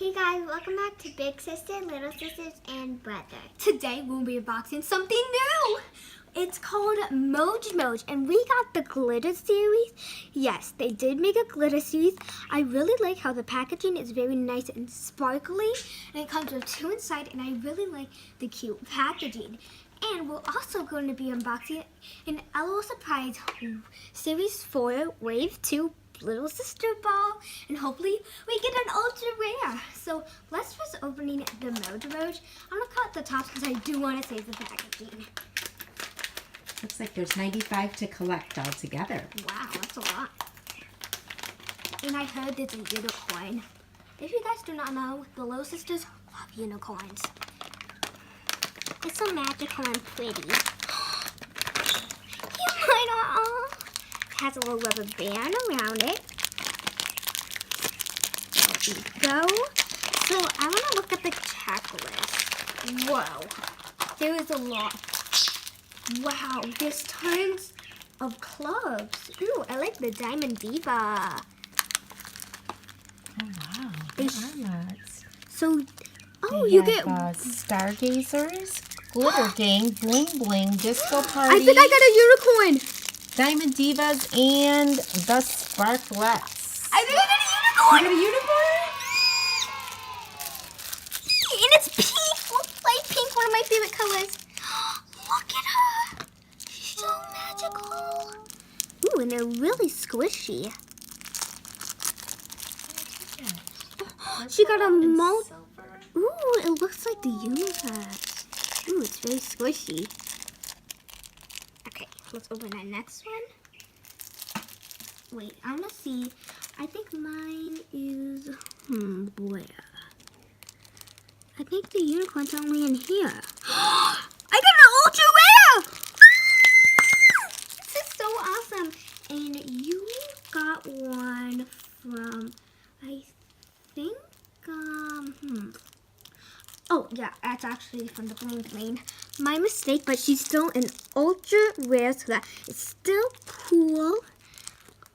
Hey guys, welcome back to Big Sister, Little Sisters, and Brother. Today we'll be unboxing something new. It's called Moj Moj, and we got the glitter series. Yes, they did make a glitter series. I really like how the packaging is very nice and sparkly, and it comes with 2 inside, and I really like the cute packaging. And we're also going to be unboxing an LOL Surprise Series 4 Wave 2 Little Sister Ball, and hopefully we get an ultra rare. So let's first opening the Moj Moj. I'm gonna cut the tops because I do want to save the packaging. Looks like there's 95 to collect all together. Wow, that's a lot. And I heard there's a unicorn. If you guys do not know, the Little Sisters love unicorns. It's so magical and pretty. It has a little rubber band around it. There we go. So I want to look at the checklist. Whoa, there is a lot. Wow, there's tons of clubs. Ooh, I like the Diamond Diva. Oh wow, there are lots. So, They you have, get... Stargazers, Glitter Gang, Bling Bling, Disco Party. I think I got a unicorn. Diamond Divas, and the Sparklettes. I think I got a unicorn. You got a unicorn? And it's pink, light pink, one of my favorite colors. Look at her. She's so magical. Ooh, and they're really squishy. She got a Ooh, it looks like the universe. Ooh, it's very squishy. Okay, let's open our next one. Wait, I want to see. I think mine is, where? I think the unicorn's only in here. I got an ultra rare! This is so awesome. And you got one from, I think, Oh, yeah, that's actually from the Bling Bling. My mistake, but she's still an ultra rare, so that it's still cool.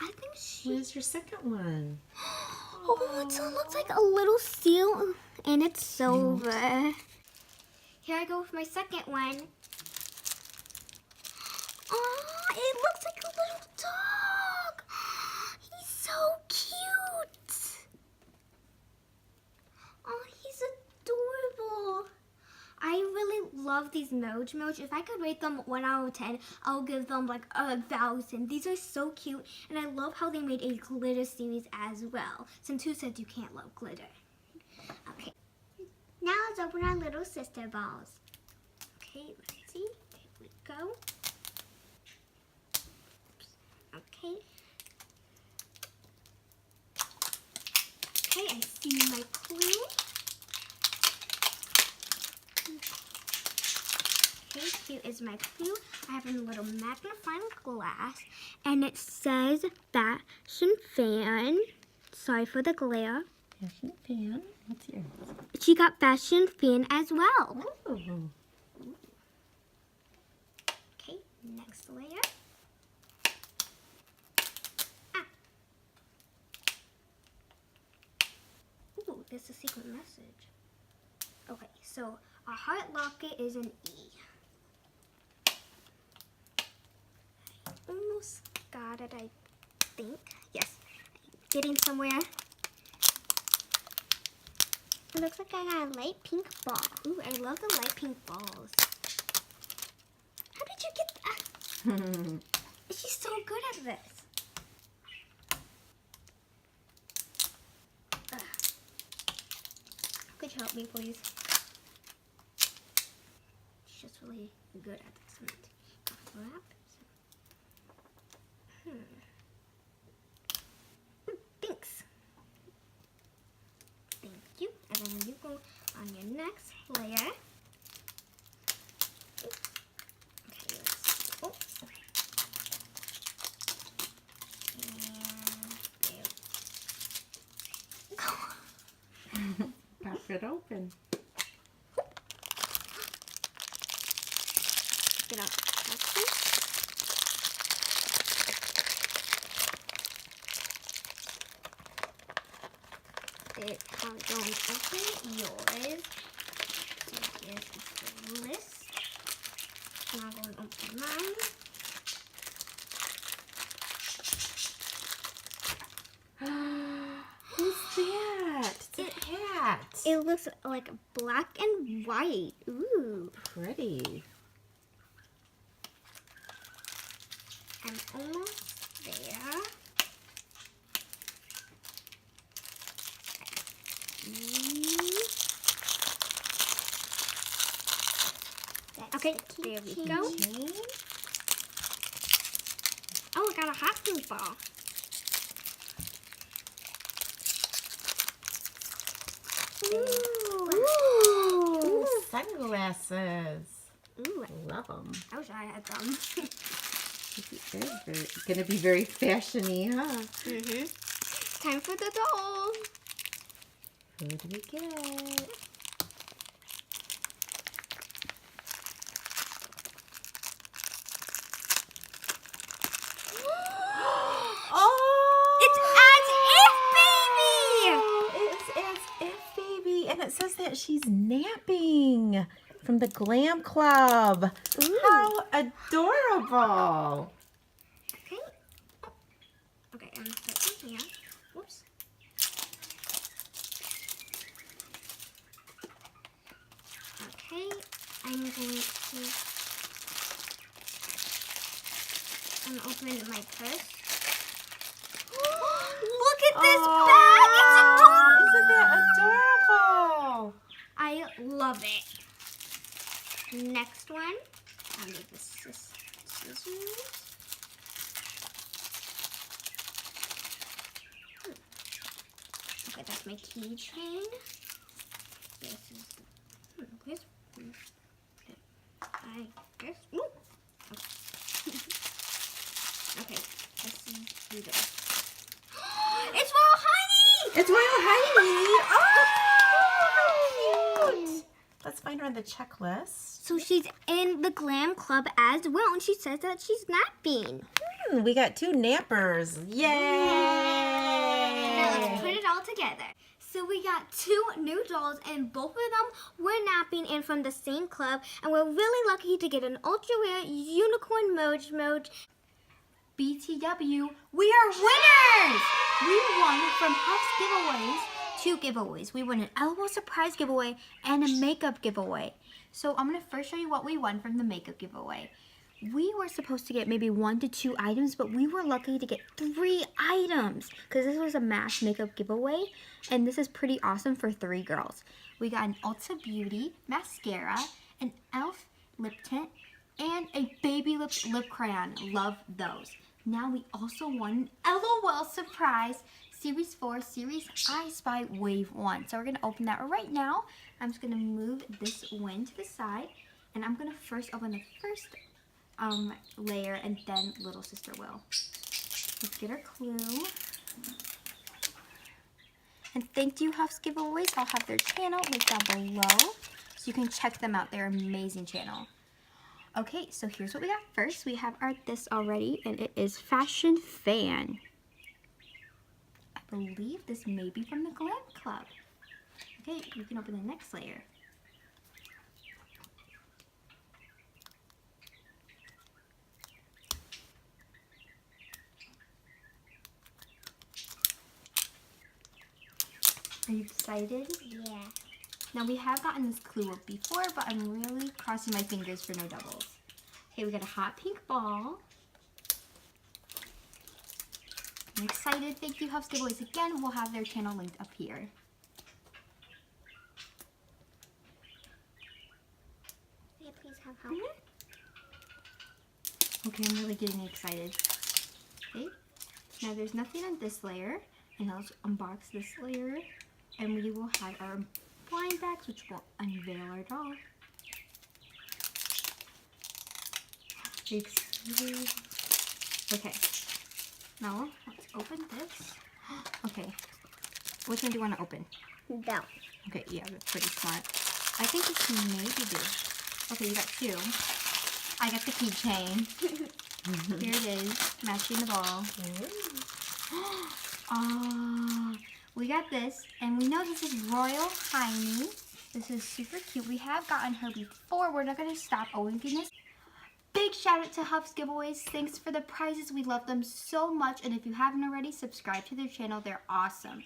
I think she... Where's your second one? Oh, it looks like a little seal, and it's silver. Here I go with my second one. Oh, it looks like a little dog. He's so cute. Oh, he's adorable. I really love these Moj Moj. If I could rate them 1 out of 10, I'll give them like 1,000. These are so cute, and I love how they made a glitter series as well. Since who said you can't love glitter? Okay. Now let's open our Little Sister balls. Okay, let's see. Here we go. Okay. Okay, I see my clue. Okay, here is my clue. I have a little magnifying glass, and it says Fashion Fan. Sorry for the glare. Fashion Fan. What's yours? She got Fashion Fan as well. Ooh. Okay, next layer. Ooh, there's a secret message. Okay, so a heart locket is an E. I almost got it, I think. Yes, getting somewhere. It looks like I got a light pink ball. Ooh, I love the light pink balls. How did you get that? She's so good at this. Could you help me, please? She's just really good at this. Flap. Thanks. Thank you. And then you go on your next layer. Okay, let's. Oh. And there. Pop it open. Get out. it how I'm going to open yours. So here's the list. Now I'm going to open mine. Who's that? It's a hat. It looks like black and white. Ooh. Pretty. I'm almost there. Okay, there we go. Oh, I got a hot pink ball. Ooh, sunglasses. Ooh, Love them. I wish I had them. They're gonna be very fashiony, huh? Time for the doll. Who do we get? Oh! It's It's as if baby, and it says that she's napping from the Glam Club. Ooh. How adorable! Okay. Oh. Okay, I'm gonna put it here. Whoops. Okay, I'm going to open my purse. Look at this bag! It's adorable! Isn't that adorable? I love it. Next one, I'll need the scissors. Okay, that's my keychain. This is this. I guess. Ooh. Okay, this is Rudolph. It's Royal Heidi! It's Royal Heidi! Oh, how cute! Let's find her on the checklist. So she's in the Glam Club as well, and she says that she's napping. We got 2 nappers. Yay! Now let's put it all together. So we got 2 new dolls, and both of them were napping and from the same club, and we're really lucky to get an ultra rare unicorn Moj Moj. BTW, we are winners! We won from Huffs giveaways 2 giveaways. We won an LOL surprise giveaway and a makeup giveaway. So I'm going to first show you what we won from the makeup giveaway. We were supposed to get maybe 1 to 2 items, but we were lucky to get 3 items because this was a mass makeup giveaway, and this is pretty awesome for 3 girls. We got an Ulta Beauty mascara, an e.l.f. lip tint, and a Baby Lips lip crayon. Love those. Now we also won an LOL surprise Series 4 Series I Spy Wave 1. So we're going to open that right now. I'm just going to move this wing to the side, and I'm going to first open the first layer, and then little sister will. Let's get our clue. And thank you, Huffs Giveaways. I'll have their channel linked down below, so you can check them out. They're an amazing channel. Okay, so here's what we got first. We have this already, and it is Fashion Fan. I believe this may be from the Glam Club. Okay, we can open the next layer. Are you excited? Yeah. Now we have gotten this clue up before, but I'm really crossing my fingers for no doubles. Okay, we got a hot pink ball. I'm excited. Thank you, Huffs Giveaways. Again, we'll have their channel linked up here. May I please have help? Okay, I'm really getting excited. Okay, now there's nothing on this layer, and I'll unbox this layer, and we will have our blind bags, which will unveil our doll. Okay, now let's open this. Okay, which one do you want to open? No. Okay, yeah, that's pretty smart. I think this may be good. Okay, you got 2. I got the keychain. Here it is, matching the ball. Oh, we got this, and we know this is Royal Heiny. This is super cute. We have gotten her before. We're not going to stop opening this. Big shout out to Huffs Giveaways. Thanks for the prizes. We love them so much. And if you haven't already, subscribe to their channel. They're awesome.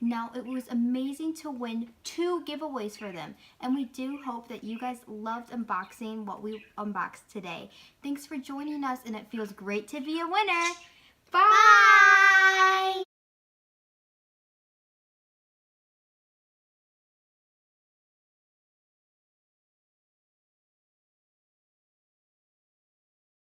Now, it was amazing to win 2 giveaways for them. And we do hope that you guys loved unboxing what we unboxed today. Thanks for joining us, and it feels great to be a winner. Bye!